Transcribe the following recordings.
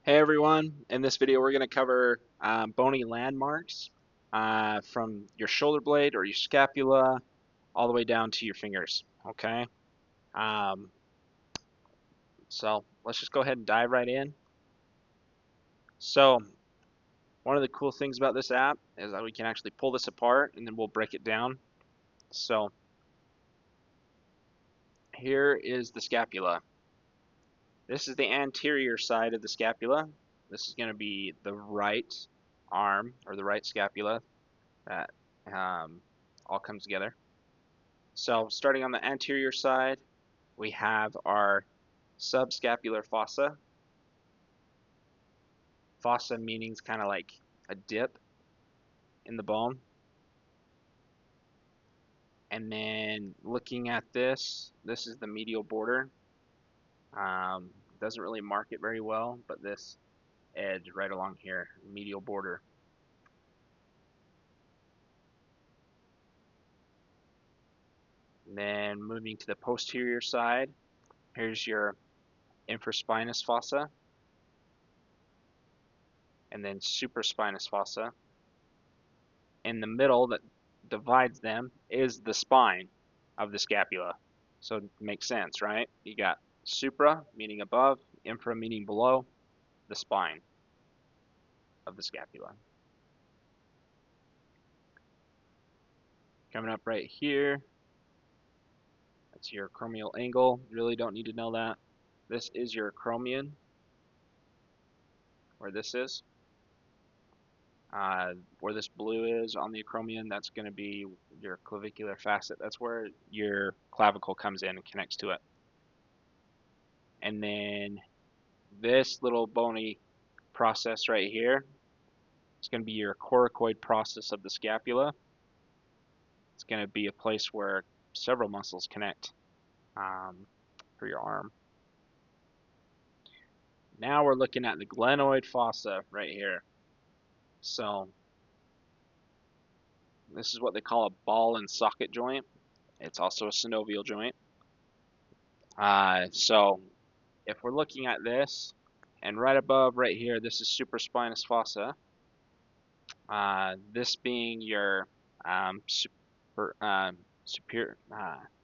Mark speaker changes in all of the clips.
Speaker 1: Hey everyone, in this video we're going to cover bony landmarks from your shoulder blade or your scapula all the way down to your fingers, okay? Um, so let's just go ahead and dive right in. So one of the cool things about this app is that we can actually pull this apart and then we'll break it down. So here is the scapula. This is the anterior side of the scapula. This is going to be the right arm or the right scapula that all comes together. So starting on the anterior side, we have our subscapular fossa. Fossa meaning kind of like a dip in the bone. And then looking at this is the medial border. Doesn't really mark it very well, but this edge right along here, medial border. And then moving to the posterior side, here's your infraspinous fossa, and then supraspinous fossa. In the middle that divides them is the spine of the scapula. So it makes sense, right? You got supra, meaning above, infra, meaning below, the spine of the scapula. Coming up right here, that's your acromial angle. You really don't need to know that. This is your acromion, where this is. Where this blue is on the acromion, that's going to be your clavicular facet. That's where your clavicle comes in and connects to it. And then this little bony process right here, it's going to be your coracoid process of the scapula. It's going to be a place where several muscles connect for your arm. Now we're looking at the glenoid fossa right here. So this is what they call a ball and socket joint. It's also a synovial joint. So if we're looking at this, and right above right here, this is supraspinous fossa. This being your super,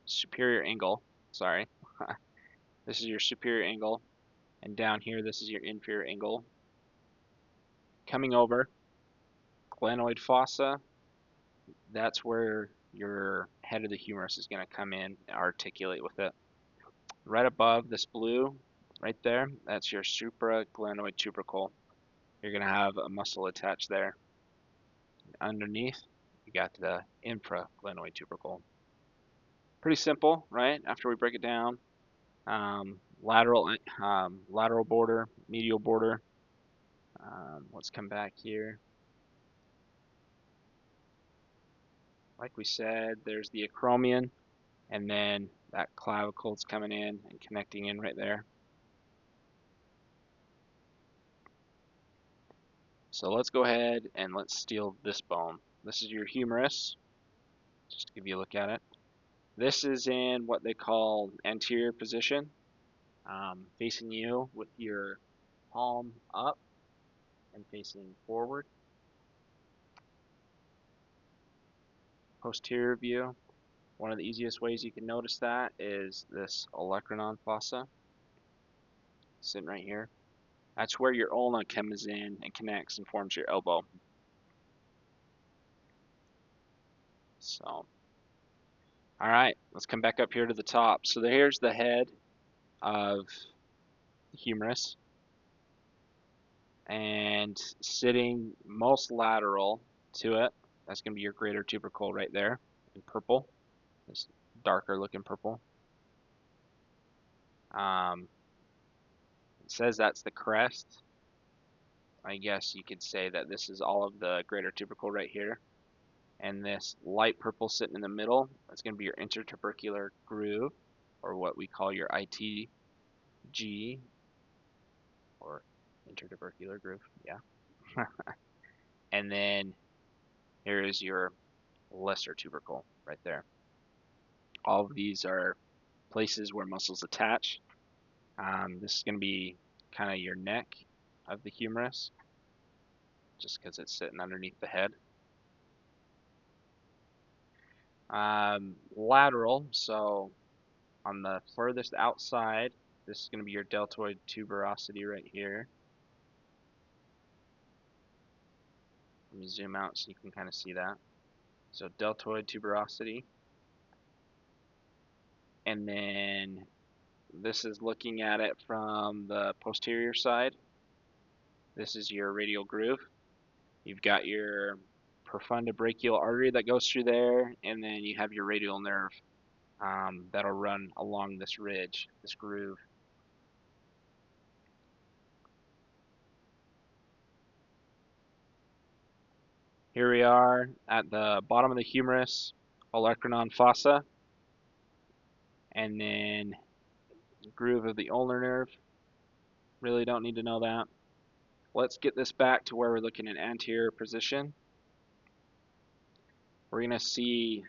Speaker 1: superior angle. Sorry, this is your superior angle, and down here, this is your inferior angle. Coming over, glenoid fossa. That's where your head of the humerus is going to come in and articulate with it. Right above this blue, right there, that's your supraglenoid tubercle. You're going to have a muscle attached there. Underneath, you got the infraglenoid tubercle. Pretty simple, right? After we break it down, lateral border, medial border. Let's come back here. Like we said, there's the acromion, and then that clavicle's coming in and connecting in right there. So let's go ahead and let's steal this bone. This is your humerus, just to give you a look at it. This is in what they call anterior position, facing you with your palm up and facing forward. Posterior view, one of the easiest ways you can notice that is this olecranon fossa, sitting right here. That's where your ulna comes in and connects and forms your elbow. So, all right, let's come back up here to the top. So here's the head of the humerus, and sitting most lateral to it, that's going to be your greater tubercle right there in purple, this darker looking purple. It says that's the crest. I guess you could say that this is all of the greater tubercle right here. And this light purple sitting in the middle, that's going to be your intertubercular groove, or what we call your ITG, or intertubercular groove, yeah. And then here is your lesser tubercle right there. All of these are places where muscles attach. This is going to be kind of your neck, of the humerus, just because it's sitting underneath the head. Lateral, so on the furthest outside, this is going to be your deltoid tuberosity right here. Let me zoom out so you can kind of see that. So deltoid tuberosity. And then this is looking at it from the posterior side. This is your radial groove. You've got your profunda brachial artery that goes through there, and then you have your radial nerve that'll run along this ridge, this groove. Here we are at the bottom of the humerus, olecranon fossa, and then groove of the ulnar nerve. Really don't need to know that. Let's get this back to where we're looking at anterior position. We're going to see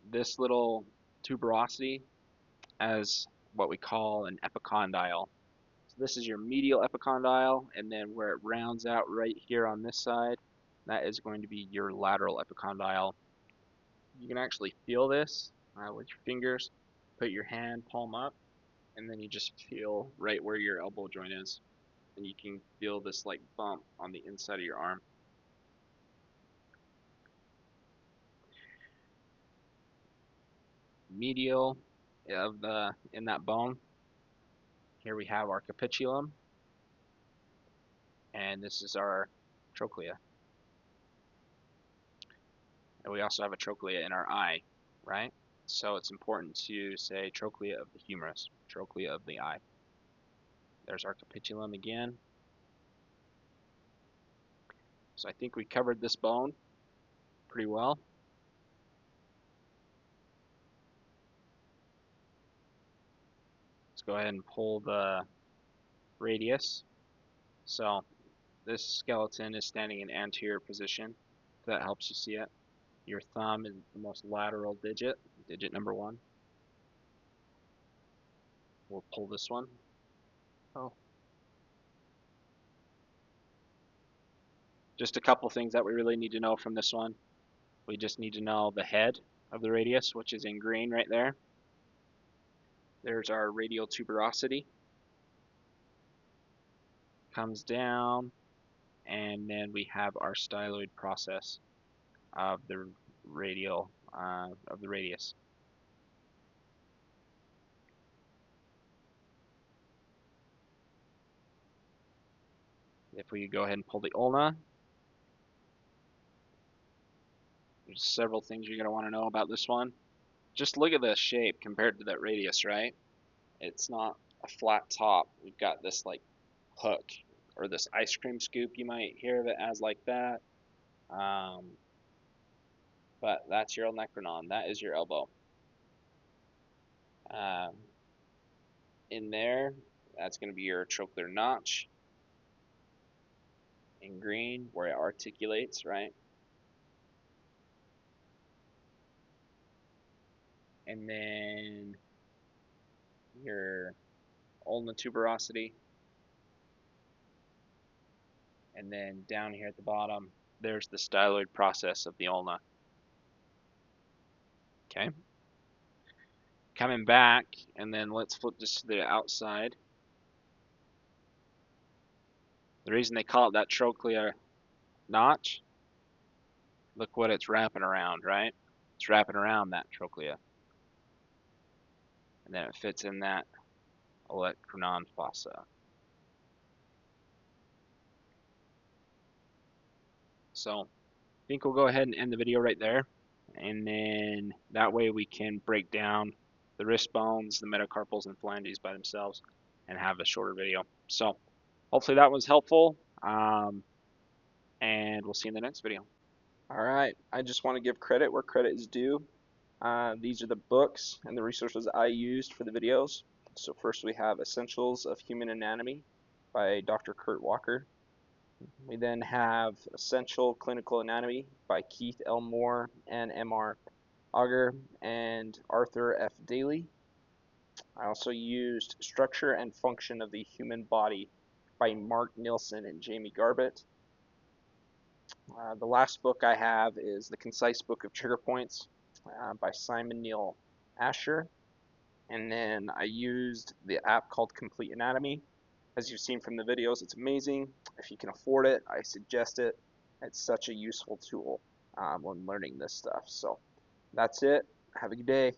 Speaker 1: this little tuberosity as what we call an epicondyle. So this is your medial epicondyle, and then where it rounds out right here on this side, that is going to be your lateral epicondyle. You can actually feel this with your fingers. Put your hand palm up, and then you just feel right where your elbow joint is. And you can feel this like bump on the inside of your arm. Medial of in that bone, here we have our capitulum, and this is our trochlea. And we also have a trochlea in our eye, right? So it's important to say trochlea of the humerus, trochlea of the eye. There's our capitulum again. So I think we covered this bone pretty well. Let's go ahead and pull the radius. So this skeleton is standing in anterior position. If that helps you see it. Your thumb is the most lateral digit, digit number 1. We'll pull this one. Oh. Just a couple things that we really need to know from this one. We just need to know the head of the radius, which is in green right there. There's our radial tuberosity. Comes down, and then we have our styloid process of the radial of the radius. If we go ahead and pull the ulna, there's several things you're going to want to know about this one. Just look at the shape compared to that radius, right? It's not a flat top. We've got this like hook, or this ice cream scoop, you might hear of it as like that. But that's your olecranon. That is your elbow. In there, that's going to be your trochlear notch in green, where it articulates, right? And then your ulna tuberosity. And then down here at the bottom, there's the styloid process of the ulna. Okay. Coming back, and then let's flip this to the outside. The reason they call it that trochlear notch, look what it's wrapping around, right? It's wrapping around that trochlea. And then it fits in that olecranon fossa. So I think we'll go ahead and end the video right there. And then that way we can break down the wrist bones, the metacarpals, and phalanges by themselves and have a shorter video. So hopefully that was helpful. And we'll see you in the next video. All right, I just want to give credit where credit is due. These are the books and the resources I used for the videos. So first we have Essentials of Human Anatomy by Dr. Kurt Walker. We then have Essential Clinical Anatomy by Keith L. Moore and M.R. Auger and Arthur F. Daly. I also used Structure and Function of the Human Body by Mark Nilsson and Jamie Garbett. The last book I have is The Concise Book of Trigger Points by Simon Neil Asher. And then I used the app called Complete Anatomy. As you've seen from the videos, it's amazing. If you can afford it, I suggest it. It's such a useful tool when learning this stuff. So that's it. Have a good day.